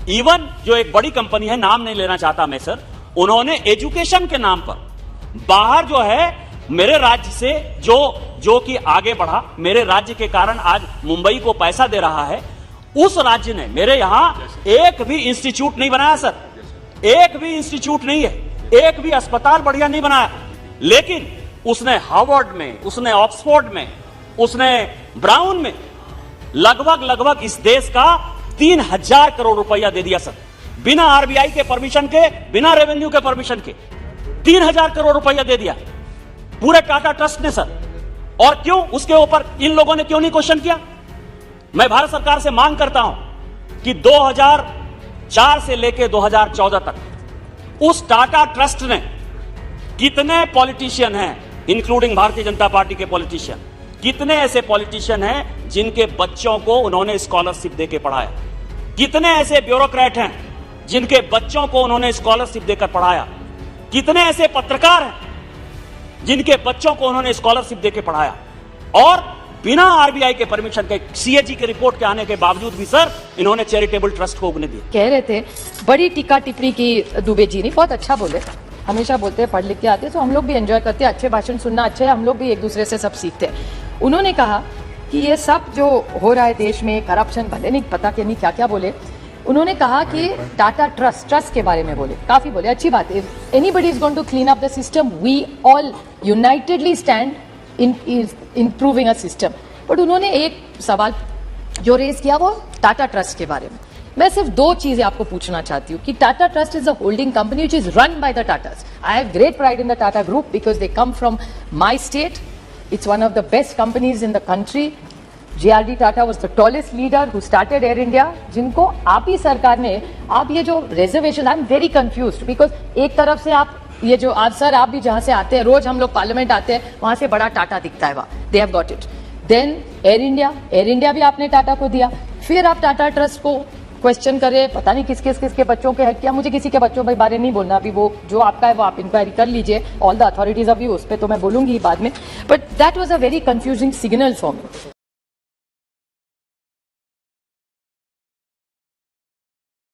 Even जो एक बड़ी कंपनी है, नाम नहीं लेना चाहता मैं सर, उन्होंने एजुकेशन के नाम पर बाहर जो है मेरे राज्य से जो कि आगे बढ़ा, मेरे राज्य के कारण आज मुंबई को पैसा दे रहा है, उस राज्य ने मेरे यहां एक भी इंस्टीट्यूट नहीं बनाया सर, एक भी इंस्टीट्यूट नहीं है, एक भी अस्पताल बढ़िया नहीं बनाया, लेकिन उसने हार्वर्ड में, उसने ऑक्सफोर्ड में, उसने ब्राउन में लगभग इस देश का 3000 करोड़ रुपया दे दिया सर, बिना आरबीआई के परमिशन के, बिना रेवेन्यू के परमिशन के 3000 करोड़ रुपया दे दिया पूरे टाटा ट्रस्ट ने सर। और क्यों? उसके ऊपर इन लोगों ने क्यों नहीं क्वेश्चन किया? मैं भारत सरकार से मांग करता हूं कि 2004 से लेकर 2014 तक उस टाटा ट्रस्ट ने कितने पॉलिटिशियन हैं, इंक्लूडिंग भारतीय जनता पार्टी के पॉलिटिशियन, कितने ऐसे पॉलिटिशियन हैं जिनके बच्चों को उन्होंने स्कॉलरशिप देकर पढ़ाया, कितने ऐसे ब्यूरोक्रेट हैं जिनके बच्चों को उन्होंने स्कॉलरशिप देकर पढ़ाया, कितने ऐसे पत्रकार हैं जिनके बच्चों को उन्होंने स्कॉलरशिप देकर पढ़ाया, और बिना आरबीआई के परमिशन के, सीएजी की रिपोर्ट के आने के बावजूद भी सर इन्होंने चैरिटेबल ट्रस्ट को उगने दिया। कह रहे थे बड़ी टीका टिप्पणी की दुबे जी ने, बहुत अच्छा बोले, हमेशा बोलते हैं पढ़ लिख के आते हैं तो हम लोग भी एंजॉय करते हैं, अच्छे भाषण सुनना अच्छा है, हम लोग भी एक दूसरे से सब सीखते हैं। उन्होंने कहा कि ये सब जो हो रहा है देश में, करप्शन, भले नहीं पता कि नहीं क्या क्या बोले, उन्होंने कहा कि टाटा ट्रस्ट के बारे में बोले, काफी बोले, अच्छी बात है। Anybody is going to clean up the system, we all unitedly stand in improving a system. But उन्होंने एक सवाल जो रेज किया वो टाटा ट्रस्ट के बारे में। मैं सिर्फ दो चीजें आपको पूछना चाहती हूँ कि Tata trust is a holding company which is run by the Tatas. I have great pride in the Tata group because they come from my state, it's one of the best companies in the country. JRD Tata was the tallest leader who started Air India, जिनको आप ही सरकार ने, आप ये जो reservation, I am very confused because एक तरफ से आप ये जो आज सर आप भी जहां से आते हैं, रोज हम लोग पार्लियामेंट आते हैं, वहां से बड़ा टाटा दिखता है, वहां they have got it. Then Air India भी आपने टाटा को दिया, फिर आप टाटा ट्रस्ट को क्वेश्चन करे, पता नहीं किसके बच्चों के हेड किया, मुझे किसी के बच्चों के बारे नहीं बोलना, अभी वो जो आपका है वो आप इंक्वायरी कर लीजिए, all the authorities of you, उस पर तो मैं बोलूंगी बाद में, but that was a very confusing signal for me.